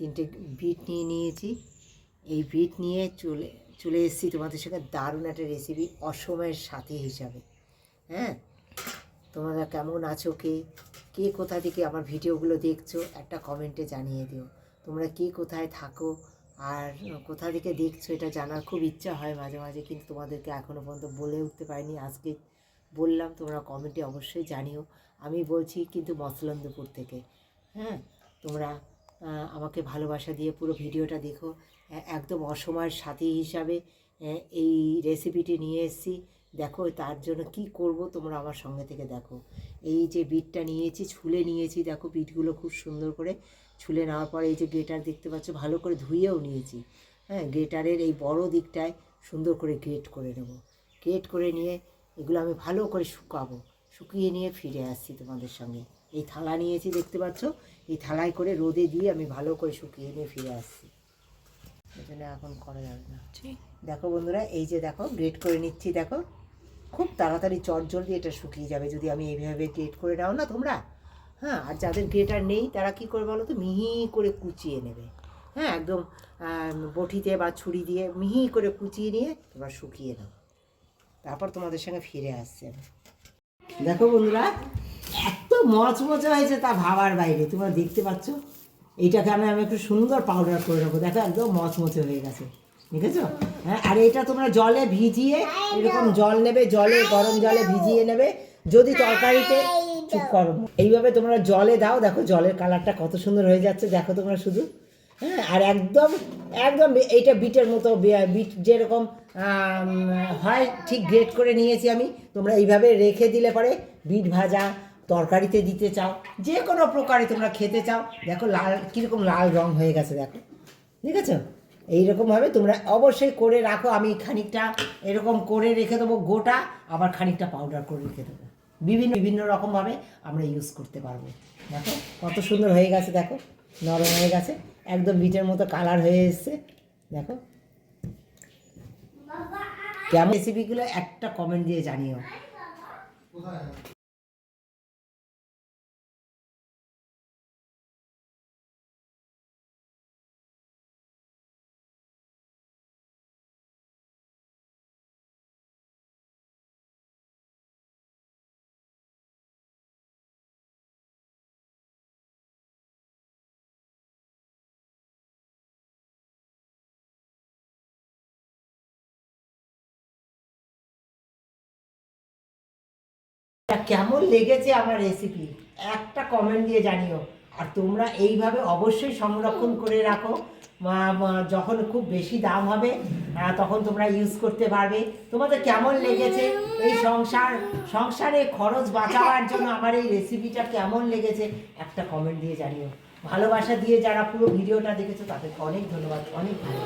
3টে বিট নিয়ে নিয়েছি। এই বিট নিয়ে চলে এসেছি তোমাদের সঙ্গে দারুণ একটা রেসিপি অসময়ের সাথী হিসাবে। হ্যাঁ, তোমরা কেমন আছো, কে কোথা থেকে আমার ভিডিওগুলো দেখছো একটা কমেন্টে জানিয়ে দিও। তোমরা কে কোথায় থাকো আর কোথা থেকে দেখছো এটা জানার খুব ইচ্ছা হয় মাঝে মাঝে, কিন্তু তোমাদেরকে এখনও পর্যন্ত বলে উঠতে পারিনি। আজকে বললাম, তোমরা কমেন্টে অবশ্যই জানিও। আমি বলছি কিন্তু মসলন্দপুর থেকে। হ্যাঁ, তোমরা আমাকে ভালোবাসা দিয়ে পুরো ভিডিওটা দেখো। একদম অসময়ের সাথী হিসাবে এই রেসিপিটি নিয়ে এসেছি। দেখো তার জন্য কি করব তোমরা আমার সঙ্গে থেকে দেখো। এই যে বিটটা নিয়েছি, ছুলে নিয়েছি, দেখো বিটগুলো খুব সুন্দর করে ছুলে নেওয়ার পরে এই যে গ্রেটার দেখতে পাচ্ছ, ভালো করে ধুয়েও নিয়েছি। হ্যাঁ, গ্রেটারের এই বড় দিকটায় সুন্দর করে গ্রেট করে নেব। গ্রেট করে নিয়ে এগুলো আমি ভালো করে শুকাবো, শুকিয়ে নিয়ে ফিরে আসছি তোমাদের সঙ্গে। এই থালা নিয়েছি দেখতে পাচ্ছ, এই থালায় করে রোদে দিয়ে আমি ভালো করে শুকিয়ে নিয়ে ফিরে আসছি। এই জন্য এখন করা যাবে না। দেখো বন্ধুরা, এই যে দেখো গ্রেট করে নিচ্ছি। দেখো খুব তাড়াতাড়ি চটজলদি এটা শুকিয়ে যাবে যদি আমি এইভাবে গ্রেট করে নাও না তোমরা। হ্যাঁ, আর যাদের গ্রেটার নেই তারা কী করে বলো তো, মিহি করে কুচিয়ে নেবে। হ্যাঁ, একদম বটিতে বা ছুরি দিয়ে মিহি করে কুচিয়ে নিয়ে তোমরা শুকিয়ে নাও, তারপর তোমাদের সঙ্গে ফিরে আসছে। দেখো বন্ধুরা, এত মচমচে হয়েছে তা ভাবার বাইরে। তোমরা দেখতে পাচ্ছ, এইটাকে আমি একটু সুন্দর পাউডার করে নেবো। দেখো একদম মচমচে হয়ে গেছে, দেখেছো? হ্যাঁ, আর এটা তোমরা জলে ভিজিয়ে, এরকম জল নেবে, গরম জলে ভিজিয়ে নেবে। যদি তরকারিতে চুপ করো, এইভাবে তোমরা জলে দাও, দেখো জলের কালারটা কত সুন্দর হয়ে যাচ্ছে, দেখো তোমরা শুধু। হ্যাঁ, আর একদম একদম এইটা বিটের মতো, বিট যেরকম হয় ঠিক গ্রেট করে নিয়েছি আমি। তোমরা এইভাবে রেখে দিলে পরে বিট ভাজা তরকারিতে দিতে চাও, যে কোনো প্রকারে তোমরা খেতে চাও, দেখো লাল কীরকম লাল রং হয়ে গেছে, দেখো দেখেছো? এইরকমভাবে তোমরা অবশ্যই করে রাখো। আমি খানিকটা এরকম করে রেখে দেবো গোটা, আবার খানিকটা পাউডার করে রেখে দেবো। বিভিন্ন রকমভাবে আমরা ইউজ করতে পারবো। দেখো কত সুন্দর হয়ে গেছে, দেখো নরম হয়ে গেছে, একদম বিটের মতো কালার হয়ে এসছে। দেখো কেমন রেসিপিগুলো একটা কমেন্ট দিয়ে জানিও। কেমন লেগেছে আমার রেসিপি একটা কমেন্ট দিয়ে জানিও। আর তোমরা এইভাবে অবশ্যই সংরক্ষণ করে রাখো, যখন খুব বেশি দাম হবে তখন তোমরা ইউজ করতে পারবে। তোমাদের কেমন লেগেছে, এই সংসারে খরচ বাঁচাবার জন্য আমার এই রেসিপিটা কেমন লেগেছে একটা কমেন্ট দিয়ে জানিও। ভালোবাসা দিয়ে যারা পুরো ভিডিওটা দেখেছো তাদেরকে অনেক ধন্যবাদ, অনেক ভালো।